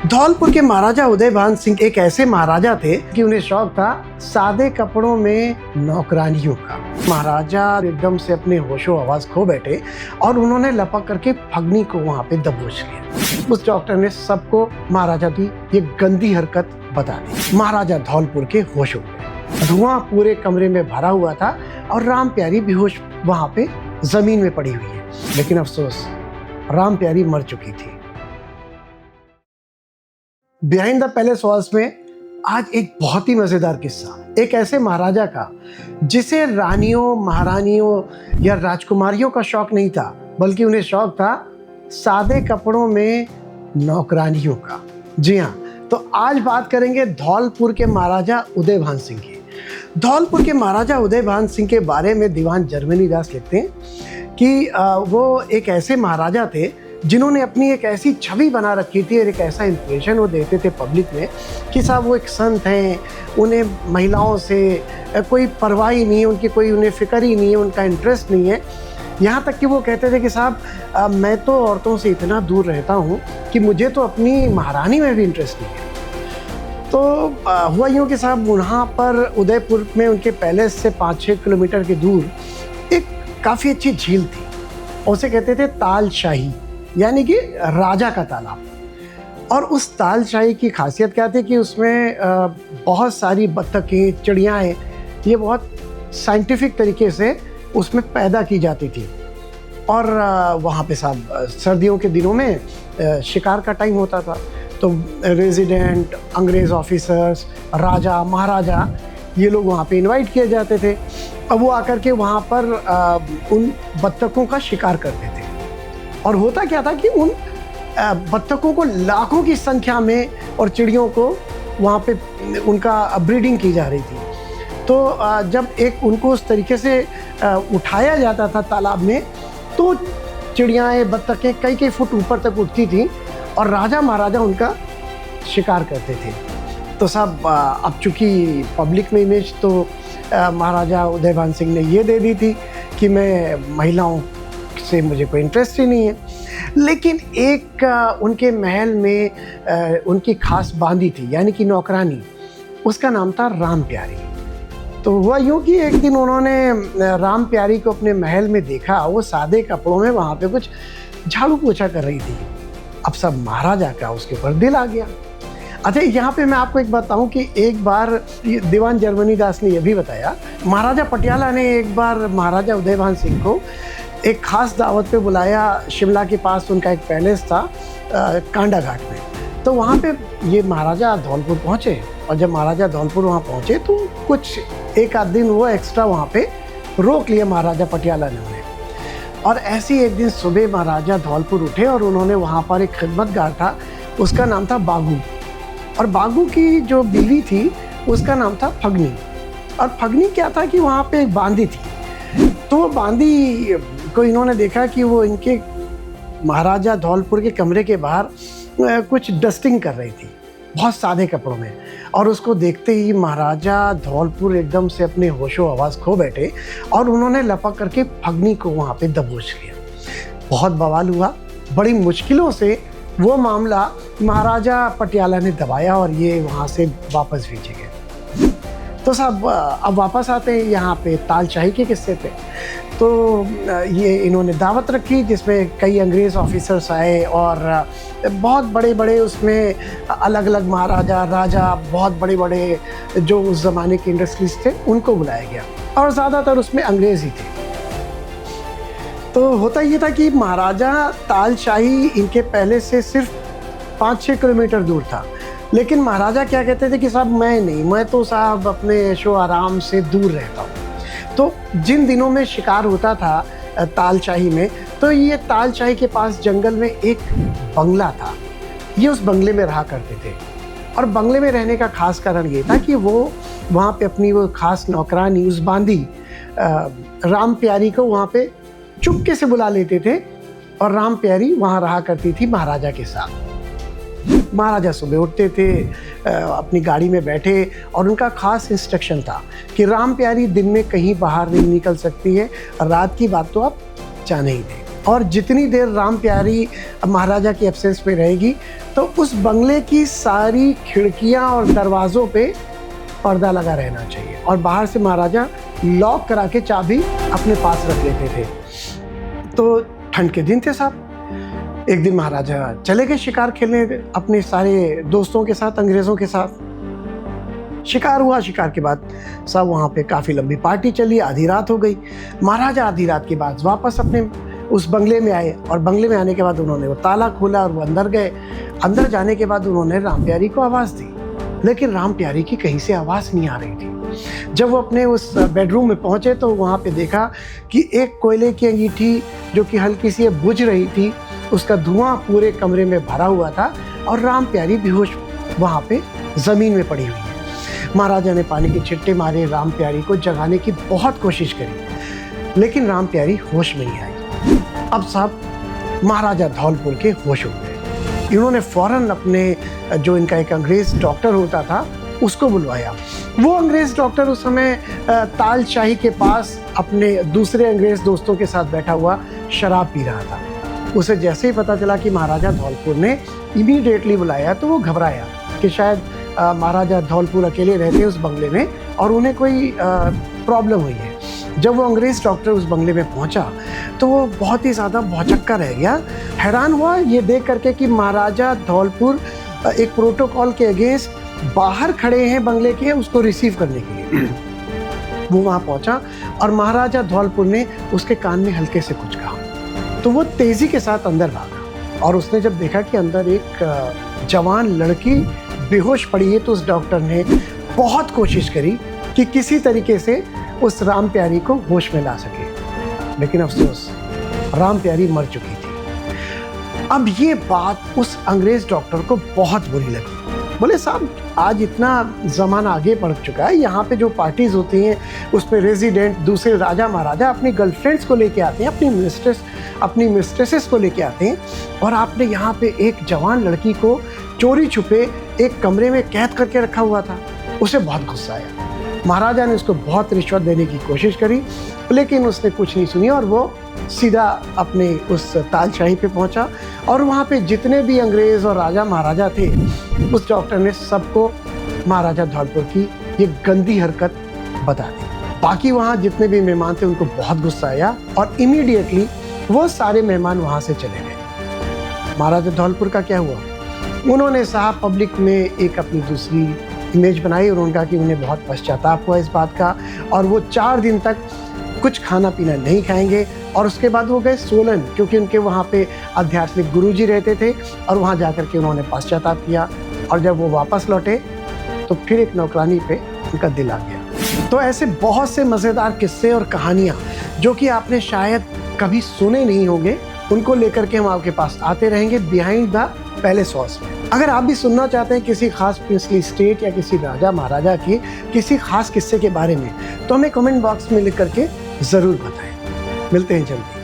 धौलपुर के महाराजा उदयभान सिंह एक ऐसे महाराजा थे कि उन्हें शौक था सादे कपड़ों में नौकरानियों का। महाराजा एकदम से अपने होशो हवास खो बैठे और उन्होंने लपक करके फगनी को वहां पे दबोच लिया। उस डॉक्टर ने सबको महाराजा की ये गंदी हरकत बता दी। महाराजा धौलपुर के होश हो गए। धुआं पूरे कमरे में भरा हुआ था और राम प्यारी बेहोश वहां पे जमीन में पड़ी हुई है। लेकिन अफसोस, राम प्यारी मर चुकी थी। बिहाइंड द पैलेस वॉल्स में आज एक बहुत ही मजेदार किस्सा, एक ऐसे महाराजा का जिसे रानियों, महारानियों या राजकुमारियों का शौक नहीं था, बल्कि उन्हें शौक था सादे कपड़ों में नौकरानियों का। जी हाँ, तो आज बात करेंगे धौलपुर के महाराजा उदयभान सिंह की। धौलपुर के महाराजा उदयभान सिंह के बारे में दीवान जर्मनी दास लिखते हैं कि वो एक ऐसे महाराजा थे जिन्होंने अपनी एक ऐसी छवि बना रखी थी और एक ऐसा इंप्रेशन वो देते थे पब्लिक में कि साहब वो एक संत हैं, उन्हें महिलाओं से कोई परवाह ही नहीं है, उन्हें फिक्र ही नहीं है, उनका इंटरेस्ट नहीं है। यहाँ तक कि वो कहते थे कि साहब मैं तो औरतों से इतना दूर रहता हूँ कि मुझे तो अपनी महारानी में भी इंटरेस्ट नहीं है। तो हुआ यूँ कि साहब वहाँ पर उदयपुर में उनके पैलेस से 5-6 किलोमीटर के दूर एक काफ़ी अच्छी झील थी। उसे कहते थे तालशाही, यानी कि राजा का तालाब। और उस तालशाही की खासियत क्या थी कि उसमें बहुत सारी बत्तखें, चिड़ियाएँ, ये बहुत साइंटिफिक तरीके से उसमें पैदा की जाती थी। और वहाँ पे साहब सर्दियों के दिनों में शिकार का टाइम होता था, तो रेजिडेंट, अंग्रेज़ ऑफिसर्स, राजा, महाराजा, ये लोग वहाँ पे इनवाइट किए जाते थे। अब वो आकर के वहाँ पर उन बत्तखों का शिकार करते थे। और होता क्या था कि उन बत्तखों को लाखों की संख्या में और चिड़ियों को वहाँ पे उनका ब्रीडिंग की जा रही थी। तो जब एक उनको उस तरीके से उठाया जाता था तालाब में, तो चिड़ियाएँ, बत्तखें कई फुट ऊपर तक उठती थी और राजा महाराजा उनका शिकार करते थे। तो साहब अब चूँकि पब्लिक में इमेज तो महाराजा उदयभान सिंह ने ये दे दी थी कि मैं महिलाओं से मुझे कोई इंटरेस्ट ही नहीं है। लेकिन एक उनके महल में उनकी खास बांदी थी, यानी कि नौकरानी, उसका नाम था राम प्यारी। तो हुआ यूँ कि एक दिन उन्होंने राम प्यारी को अपने महल में देखा, वो सादे कपड़ों में वहाँ पे कुछ झाड़ू पोछा कर रही थी। अब सब महाराजा का उसके ऊपर दिल आ गया। अच्छा, यहाँ पे मैं आपको एक बताऊँ कि एक बार दीवान जर्मनी दास ने यह भी बताया, महाराजा पटियाला ने एक बार महाराजा उदयभान सिंह को एक खास दावत पे बुलाया। शिमला के पास उनका एक पैलेस था कांडा घाट में। तो वहाँ पे ये महाराजा धौलपुर पहुँचे, और जब महाराजा धौलपुर वहाँ पहुँचे तो कुछ एक आध दिन वो एक्स्ट्रा वहाँ पे रोक लिया महाराजा पटियाला ने उन्हें। और ऐसी एक दिन सुबह महाराजा धौलपुर उठे और उन्होंने वहाँ पर एक खिदमतगार था, उसका नाम था बागू। और बागू की जो बीवी थी उसका नाम था फगनी। और फगनी क्या था कि वहाँ पे एक बांदी थी। तो वो बांदी को इन्होंने देखा कि वो इनके महाराजा धौलपुर के कमरे के बाहर कुछ डस्टिंग कर रही थी, बहुत सादे कपड़ों में। और उसको देखते ही महाराजा धौलपुर एकदम से अपने होशो हवास खो बैठे और उन्होंने लपक करके फगनी को वहाँ पे दबोच लिया। बहुत बवाल हुआ, बड़ी मुश्किलों से वो मामला महाराजा पटियाला ने दबाया और ये वहाँ से वापस भेजे गए। तो साहब अब वापस आते हैं यहाँ पे तालशाही के किस्से पे। तो ये इन्होंने दावत रखी जिसमें कई अंग्रेज़ ऑफिसर्स आए और बहुत बड़े उसमें अलग अलग महाराजा, राजा, बहुत बड़े जो उस ज़माने के इंडस्ट्रीज थे उनको बुलाया गया, और ज़्यादातर उसमें अंग्रेज़ ही थे। तो होता ये था कि महाराजा तालशाही इनके पहले से सिर्फ 5-6 किलोमीटर दूर था। लेकिन महाराजा क्या कहते थे कि साहब मैं तो साहब अपने ऐशो आराम से दूर रहता हूँ। तो जिन दिनों में शिकार होता था तालशाही में, तो ये तालशाही के पास जंगल में एक बंगला था, ये उस बंगले में रहा करते थे। और बंगले में रहने का खास कारण ये था कि वो वहाँ पे अपनी वो खास नौकरानी, उस बांदी राम प्यारी को वहाँ पे चुपके से बुला लेते थे, और राम प्यारी वहाँ रहा करती थी महाराजा के साथ। महाराजा सुबह उठते थे, अपनी गाड़ी में बैठे, और उनका खास इंस्ट्रक्शन था कि राम प्यारी दिन में कहीं बाहर नहीं निकल सकती है, रात की बात तो आप जाने ही दें। और जितनी देर राम प्यारी महाराजा की एब्सेंस में रहेगी तो उस बंगले की सारी खिड़कियां और दरवाज़ों पे पर्दा लगा रहना चाहिए और बाहर से महाराजा लॉक करा के चाबी अपने पास रख लेते थे। तो ठंड के दिन थे साहब। एक दिन महाराजा चले गए शिकार खेलने अपने सारे दोस्तों के साथ, अंग्रेज़ों के साथ। शिकार हुआ, शिकार के बाद सब वहाँ पे काफ़ी लंबी पार्टी चली, आधी रात हो गई। महाराजा आधी रात के बाद वापस अपने उस बंगले में आए और बंगले में आने के बाद उन्होंने वो ताला खोला और वो अंदर गए। अंदर जाने के बाद उन्होंने राम प्यारी को आवाज़ दी, लेकिन राम प्यारी की कहीं से आवाज़ नहीं आ रही थी। जब वो अपने उस बेडरूम में पहुँचे तो वहाँ पे देखा कि एक कोयले की अंगीठी जो कि हल्की सी बुझ रही थी, उसका धुआं पूरे कमरे में भरा हुआ था और राम प्यारी बेहोश वहाँ पे ज़मीन में पड़ी हुई है। महाराजा ने पानी के छिट्टे मारे, राम प्यारी को जगाने की बहुत कोशिश करी, लेकिन राम प्यारी होश में नहीं आई। अब साहब महाराजा धौलपुर के होश हो गए। इन्होंने फौरन अपने जो इनका एक अंग्रेज़ डॉक्टर होता था उसको बुलवाया। वो अंग्रेज़ डॉक्टर उस समय तालशाही के पास अपने दूसरे अंग्रेज़ दोस्तों के साथ बैठा हुआ शराब पी रहा था। उसे जैसे ही पता चला कि महाराजा धौलपुर ने इमीडिएटली बुलाया तो वो घबराया कि शायद महाराजा धौलपुर अकेले रहते हैं उस बंगले में और उन्हें कोई प्रॉब्लम हुई है। जब वो अंग्रेज़ डॉक्टर उस बंगले में पहुंचा तो वो बहुत ही ज़्यादा भौचक्का रह गया। हैरान हुआ ये देख करके कि महाराजा धौलपुर एक प्रोटोकॉल के अगेंस्ट बाहर खड़े हैं बंगले के उसको रिसीव करने के लिए। वो वहाँ पहुँचा और महाराजा धौलपुर ने उसके कान में हल्के से कुछ कहा तो वो तेज़ी के साथ अंदर भागा और उसने जब देखा कि अंदर एक जवान लड़की बेहोश पड़ी है तो उस डॉक्टर ने बहुत कोशिश करी कि किसी तरीके से उस राम प्यारी को होश में ला सके, लेकिन अफसोस राम प्यारी मर चुकी थी। अब ये बात उस अंग्रेज़ डॉक्टर को बहुत बुरी लगी। बोले साहब आज इतना ज़माना आगे बढ़ चुका है, यहाँ पे जो पार्टीज़ होती हैं उस पर रेजिडेंट दूसरे राजा महाराजा अपनी गर्लफ्रेंड्स को लेके आते हैं, अपनी मिस्ट्रेसेस को लेके आते हैं और आपने यहाँ पे एक जवान लड़की को चोरी छुपे एक कमरे में कैद करके रखा हुआ था। उसे बहुत गुस्सा आया। महाराजा ने उसको बहुत रिश्वत देने की कोशिश करी, लेकिन उसने कुछ नहीं सुनी और वो सीधा अपने उस तालशाही पे पहुंचा और वहाँ पे जितने भी अंग्रेज़ और राजा महाराजा थे उस डॉक्टर ने सबको महाराजा धौलपुर की ये गंदी हरकत बता दी। बाकी वहाँ जितने भी मेहमान थे उनको बहुत गुस्सा आया और इमीडिएटली वो सारे मेहमान वहाँ से चले गए। महाराजा धौलपुर का क्या हुआ, उन्होंने साहब पब्लिक में एक अपनी दूसरी इमेज बनाई और उनका कि उन्हें बहुत पश्चाताप हुआ इस बात का और वो 4 दिन तक कुछ खाना पीना नहीं खाएंगे और उसके बाद वो गए सोलन, क्योंकि उनके वहाँ पे आध्यात्मिक गुरुजी रहते थे और वहाँ जाकर के उन्होंने पश्चाताप किया और जब वो वापस लौटे तो फिर एक नौकरानी पे उनका दिल आ गया। तो ऐसे बहुत से मज़ेदार किस्से और कहानियाँ जो कि आपने शायद कभी सुने नहीं होंगे, उनको लेकर के हम आपके पास आते रहेंगे बिहाइंड द पैलेस वॉल्स में। अगर आप भी सुनना चाहते हैं किसी खास प्रिंसली स्टेट या किसी राजा महाराजा के किसी खास किस्से के बारे में तो हमें कमेंट बॉक्स में लिख करके ज़रूर बताएं। मिलते हैं जल्दी।